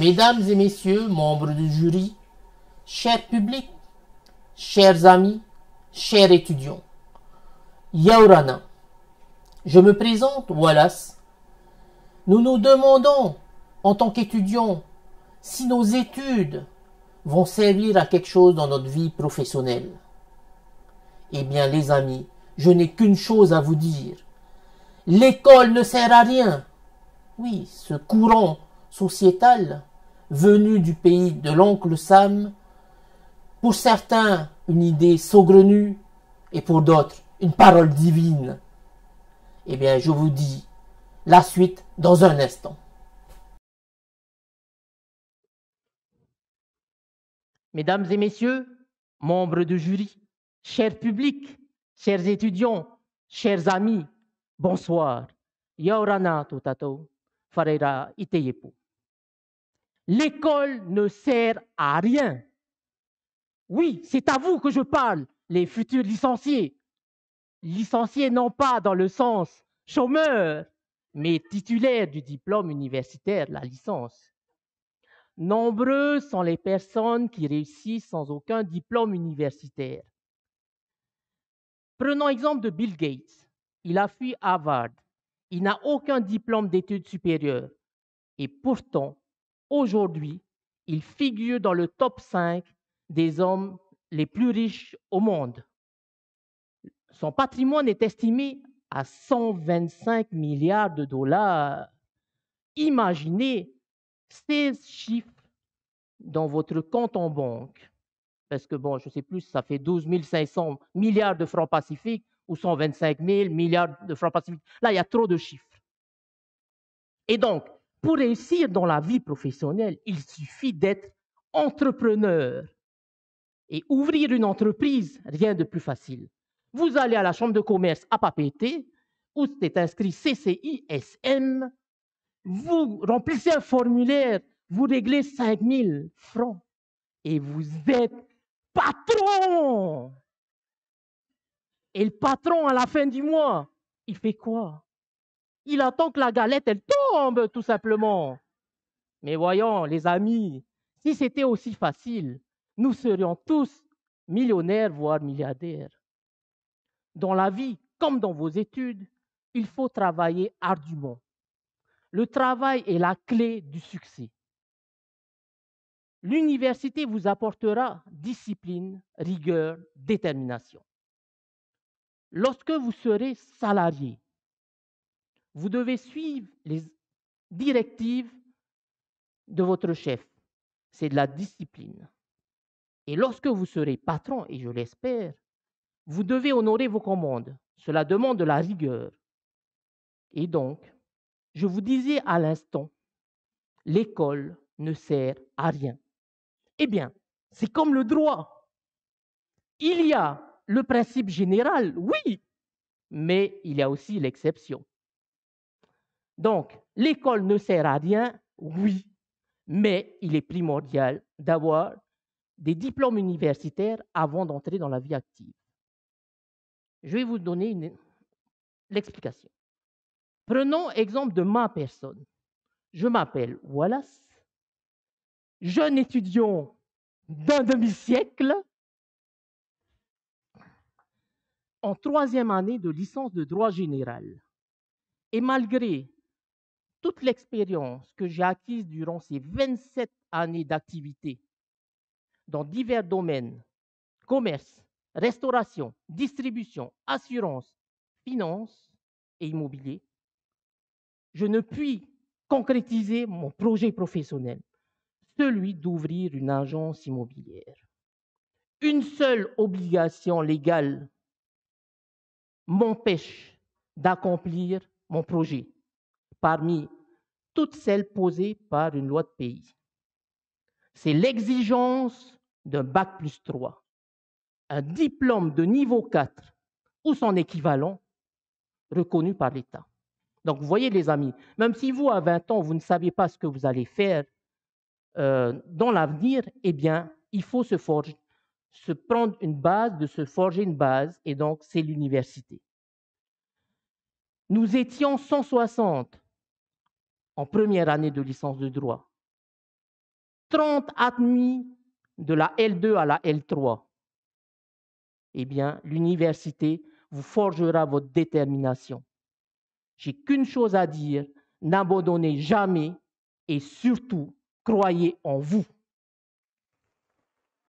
Mesdames et messieurs, membres du jury, cher public, chers amis, chers étudiants, Yaurana, je me présente, Wallace. Nous nous demandons, en tant qu'étudiants, si nos études vont servir à quelque chose dans notre vie professionnelle. Eh bien, les amis, je n'ai qu'une chose à vous dire. L'école ne sert à rien. Oui, ce courant sociétal venu du pays de l'oncle Sam, pour certains une idée saugrenue et pour d'autres une parole divine. Eh bien, je vous dis la suite dans un instant. Mesdames et messieurs, membres du jury, chers publics, chers étudiants, chers amis, bonsoir. Yaurana Totato, Fareira Iteyepo. L'école ne sert à rien. Oui, c'est à vous que je parle, les futurs licenciés. Licenciés non pas dans le sens chômeur, mais titulaires du diplôme universitaire, la licence. Nombreux sont les personnes qui réussissent sans aucun diplôme universitaire. Prenons exemple de Bill Gates. Il a fui Harvard. Il n'a aucun diplôme d'études supérieures. Et pourtant, aujourd'hui, il figure dans le top 5 des hommes les plus riches au monde. Son patrimoine est estimé à 125 milliards de dollars. Imaginez ces chiffres dans votre compte en banque. Parce que, bon, je ne sais plus, ça fait 12 500 milliards de francs pacifiques ou 125 000 milliards de francs pacifiques. Là, il y a trop de chiffres. Et donc, pour réussir dans la vie professionnelle, il suffit d'être entrepreneur. Et ouvrir une entreprise, rien de plus facile. Vous allez à la chambre de commerce à Papeete, où c'est inscrit CCISM, vous remplissez un formulaire, vous réglez 5 000 francs et vous êtes patron. Et le patron, à la fin du mois, il fait quoi? Il attend que la galette, elle tombe, tout simplement. Mais voyons, les amis, si c'était aussi facile, nous serions tous millionnaires, voire milliardaires. Dans la vie, comme dans vos études, il faut travailler ardument. Le travail est la clé du succès. L'université vous apportera discipline, rigueur, détermination. Lorsque vous serez salarié, vous devez suivre les directives de votre chef. C'est de la discipline. Et lorsque vous serez patron, et je l'espère, vous devez honorer vos commandes. Cela demande de la rigueur. Et donc, je vous disais à l'instant, l'école ne sert à rien. Eh bien, c'est comme le droit. Il y a le principe général, oui, mais il y a aussi l'exception. Donc, l'école ne sert à rien, oui, mais il est primordial d'avoir des diplômes universitaires avant d'entrer dans la vie active. Je vais vous donner l'explication. Prenons exemple de ma personne. Je m'appelle Wallace, jeune étudiant d'un demi-siècle, en 3e année de licence de droit général. Et malgré toute l'expérience que j'ai acquise durant ces 27 années d'activité dans divers domaines, commerce, restauration, distribution, assurance, finance et immobilier, je ne puis concrétiser mon projet professionnel, celui d'ouvrir une agence immobilière. Une seule obligation légale m'empêche d'accomplir mon projet parmi toutes celles posées par une loi de pays. C'est l'exigence d'un bac+3, un diplôme de niveau 4 ou son équivalent reconnu par l'État. Donc, vous voyez, les amis, même si vous, à 20 ans, vous ne savez pas ce que vous allez faire dans l'avenir, eh bien, il faut se prendre une base, de se forger une base, et donc, c'est l'université. Nous étions 160 en première année de licence de droit. 30 admis de la L2 à la L3. Eh bien, l'université vous forgera votre détermination. J'ai qu'une chose à dire, n'abandonnez jamais et surtout, croyez en vous.